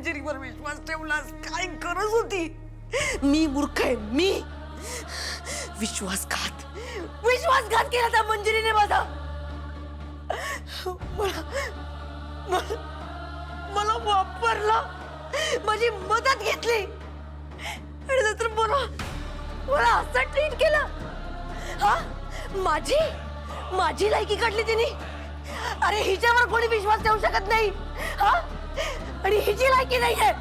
मंजिरीवर विश्वास ठेवलास? काय गरज होती? मी मूर्ख आहे, मी विश्वासघात केला त्या मंजिरीने माझा. मला वापरला, माझी मदत घेतली आणि नंतर मला असं ट्रीट केलं. हा, माझी लायकी काढली तिने. अरे हिच्यावर कोणी विश्वास ठेवू शकत नाही. हा, आणि हिची लायकी नाही आहे.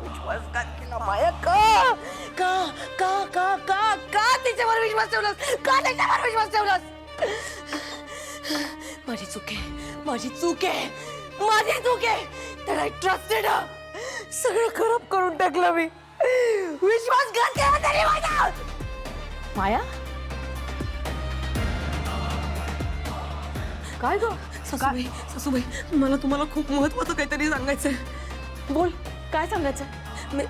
विश्वासघात केला माया. का का का का का का तिच्यावर विश्वास ठेवलास? का त्याच्यावर विश्वास ठेवलास? माझी चूक आहे. तर आय ट्रस्टेड हर. सगळं खराब करून टाकलं मी. विश्वासघात केला तरी माझा. माया, काय ग? सासूबाई, मला तुम्हाला खूप महत्वाचं काहीतरी सांगायचंय. बोल, काय सांगायचं? मी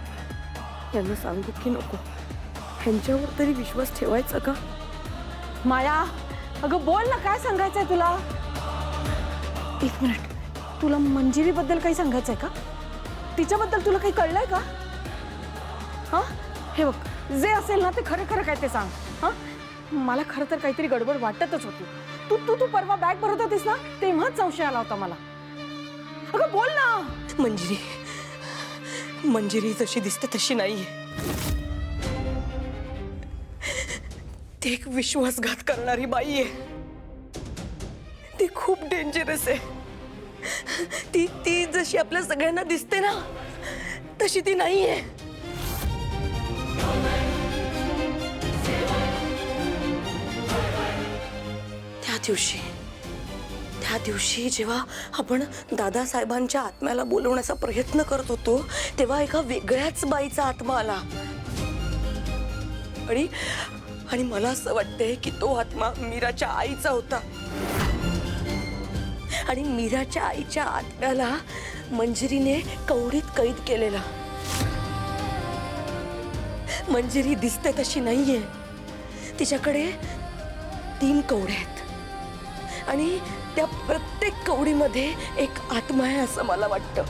यांना सांगू की नको? ह्यांच्यावर तरी विश्वास ठेवायचा का? माया, अगं बोल ना, काय सांगायचंय तुला? एक मिनिट, तुला मंजिरी बद्दल काही सांगायचंय का? तिच्याबद्दल तुला काही कळलंय का? हा, हे बघ, जे असेल ना ते खरं खरं काय ते सांग. हा, मला खरं तर काहीतरी गडबड वाटतच होती. तू परवा बॅग भरत होतीस ना, तेव्हाच संशय आला होता मला. अगं बोल ना. मंजिरी जशी दिसते तशी नाहीये. ती एक विश्वासघात करणारी बाई आहे. ती खूप डेंजरस आहे. ती जशी आपल्या सगळ्यांना दिसते ना, तशी ती नाहीये. त्या दिवशी जेव्हा आपण दादासाहेबांच्या आत्म्याला बोलवण्याचा प्रयत्न करत होतो, तेव्हा एका वेगळ्याच बाईचा आत्मा आला. आणि मला असं वाटतंय की तो आत्मा मीराच्या आईचा होता. आणि मीराच्या आईच्या आत्म्याला मंजिरीने कवडीत कैद केलेला. मंजिरी दिसते तशी नाहीये. तिच्याकडे 3 कवड्या आहेत आणि त्या प्रत्येक कवडीमध्ये एक आत्मा आहे असं मला वाटतं.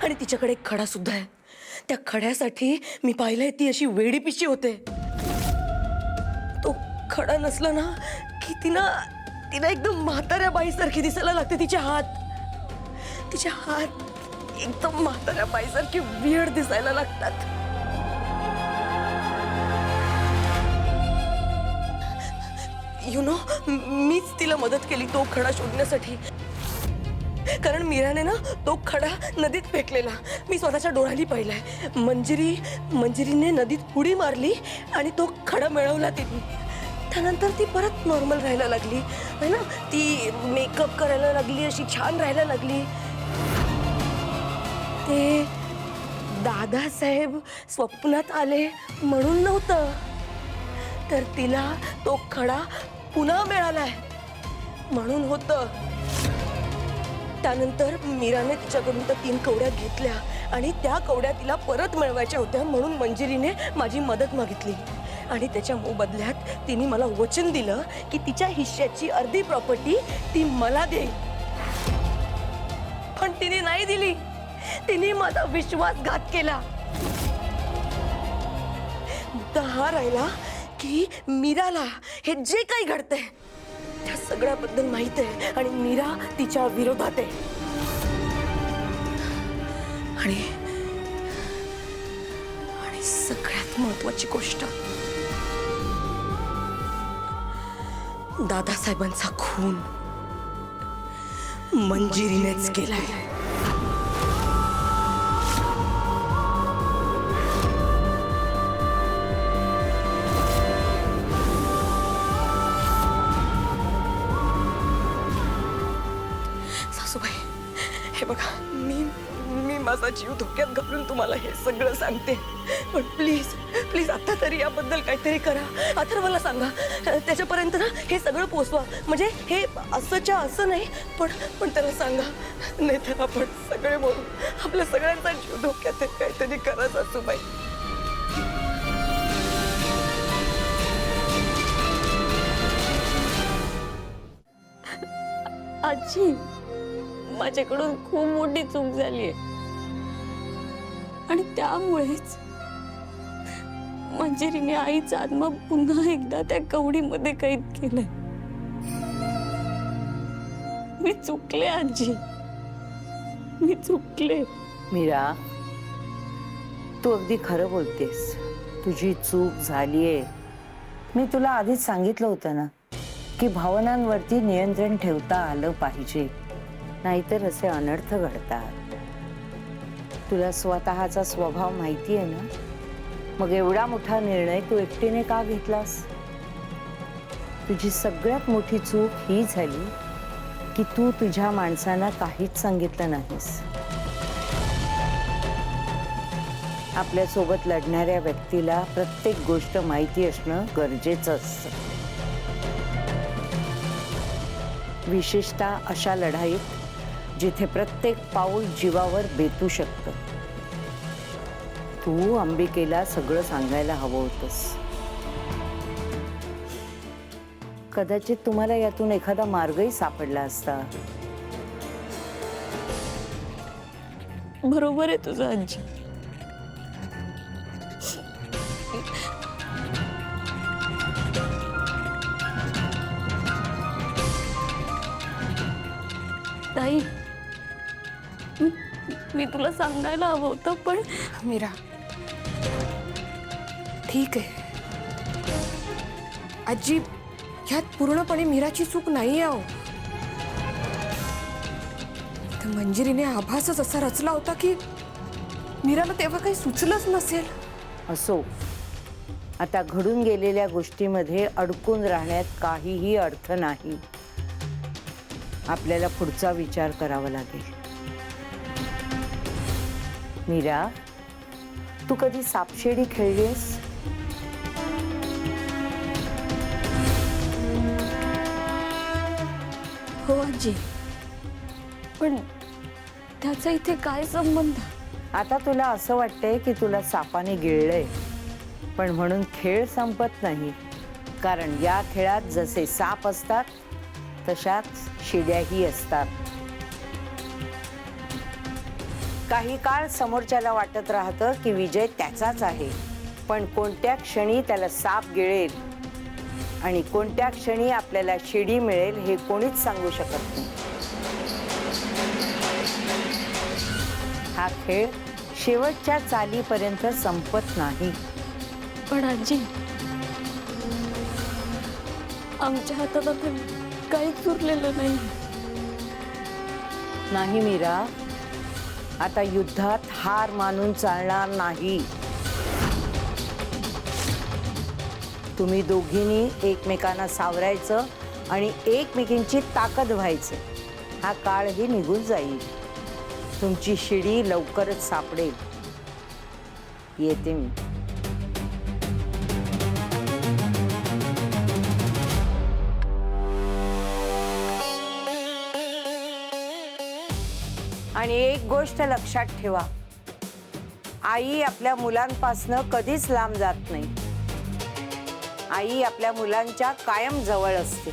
आणि तिच्याकडे एक खडा सुद्धा आहे. त्या खड्यासाठी मी पाहिलंय ती अशी वेडीपिशी होते. तो खडा नसला ना की तिला एकदम म्हाताऱ्या बाईसारखी दिसायला लागते. तिचे हात एकदम म्हाताऱ्या बाईसारखी वियर्ड दिसायला लागतात. यु नो, मीच तिला मदत केली तो खडा शोधण्यासाठी. कारण मीराने ना तो खडा नदीत फेकलेला मी स्वतःच्या डोळ्यांनी पाहिलाय. मंजिरीने नदीत उडी मारली आणि तो खडा मिळवला तिने. त्यानंतर ती परत नॉर्मल राहायला लागली है ना. ती मेकअप करायला लागली, अशी छान राहायला लागली. ते दादासाहेब स्वप्नात आले म्हणून नव्हतं, तर तिला तो खडा पुन्हा मिळालाय म्हणून होतं. त्यानंतर मीराने तिच्याकडून त्या 3 कवड्या घेतल्या आणि त्या कवड्या तिला परत मिळवायच्या होत्या. म्हणून मंजिरीने माझी मदत मागितली आणि त्याच्या मोबदल्यात तिने मला वचन दिलं की तिच्या हिश्श्याची अर्धी प्रॉपर्टी ती मला देईल. पण तिने नाही दिली. तिने माझा विश्वासघात केला. मुद्दा हा राहिला की मीराला हे जे काही घडतंय त्या सगळ्याबद्दल माहित आहे आणि मीरा तिच्या विरोधात आहे. आणि सगळ्यात महत्वाची गोष्ट, दादासाहेबांचा खून मंजिरीनेच केलाय. सासूबाई, हे बघा, मी माझा जीव धोक्यात घालून तुम्हाला हे सगळं सांगते. पण प्लीज आता तरी याबद्दल काहीतरी करा. अथर्वला सांगा, त्याच्यापर्यंत ना हे सगळं पोचवा. म्हणजे हे असंच्या असं नाही, पण त्याला सांगा. नाहीतर आपण सगळे बोलू. आपल्या सगळ्यांचा जीव धोक्यात आहे. काहीतरी करा सासूबाई. आजी, माझ्याकडून खूप मोठी चूक झालीये आणि त्यामुळेच मंजिरीने आईचा आत्मा पुन्हा एकदा त्या कवडीमध्ये कैद केलाय. मी चुकले आजी, मी चुकले. मीरा, तू अगदी खरं बोलतेस. तुझी चूक झालीये. मी तुला आधीच सांगितलं होतं ना की भावनांवरती नियंत्रण ठेवता आलं पाहिजे, नाहीतर असे अनर्थ घडतात. तुला स्वतःचा स्वभाव माहिती आहे ना, मग एवढा मोठा निर्णय तू एकटीने का घेतलास? तुझी सगळ्यात मोठी चूक ही झाली की तू तुझ्या माणसांना काहीच सांगितलं नाहीस. आपल्या सोबत लढणाऱ्या व्यक्तीला प्रत्येक गोष्ट माहिती असणं गरजेचं असतं, विशेषतः अशा लढाईत जिथे प्रत्येक पाऊल जीवावर बेतू शकतं. तू अंबिकेला सगळं सांगायला हवं होतंस. कदाचित तुम्हाला यातून एखादा मार्गही सापडला असता. बरोबर आहे तुझं आजी. ताई, मी तुला सांगायला हवं होतं, पण मीरा, ठीक आहे आजी, ह्यात पूर्णपणे मीराची चूक नाही आहे. मंजिरीने आभासच असा रचला होता की मीराला तेव्हा काही सुचलंच नसेल. असो, आता घडून गेलेल्या गोष्टीमध्ये अडकून राहण्यात काहीही अर्थ नाही. आपल्याला पुढचा विचार करावा लागेल. मीरा, तू कधी सापशिडी खेळलीस? हो आजी, पण त्याचा इथे काय संबंध? आता तुला असं वाटतंय की तुला सापाने गिळलंय, पण म्हणून खेळ संपत नाही. कारण या खेळात जसे साप असतात तशाच शिड्याही असतात. काही काळ समोरच्याला वाटत राहतं की विजय त्याचाच आहे, पण कोणत्या क्षणी त्याला साप गिळेल आणि कोणत्या क्षणी आपल्याला शिडी मिळेल हे कोणीच सांगू शकत नाही. हा खेळ शेवटच्या चालीपर्यंत संपत नाही. पण आजी, आमच्या हातात आता काहीच उरलेलं नाही. नाही मीरा, आता युद्धात हार मानून चालणार नाही. तुम्ही दोघींनी एकमेकांना सावरायचं आणि एकमेकींची ताकद व्हायचं. हा काळही निघून जाईल. तुमची शिडी लवकरच सापडेल. येते मी. आणि एक गोष्ट लक्षात ठेवा, आई आपल्या मुलांपासनं कधीच लांब जात नाही. आई आपल्या मुलांच्या कायम जवळ असते.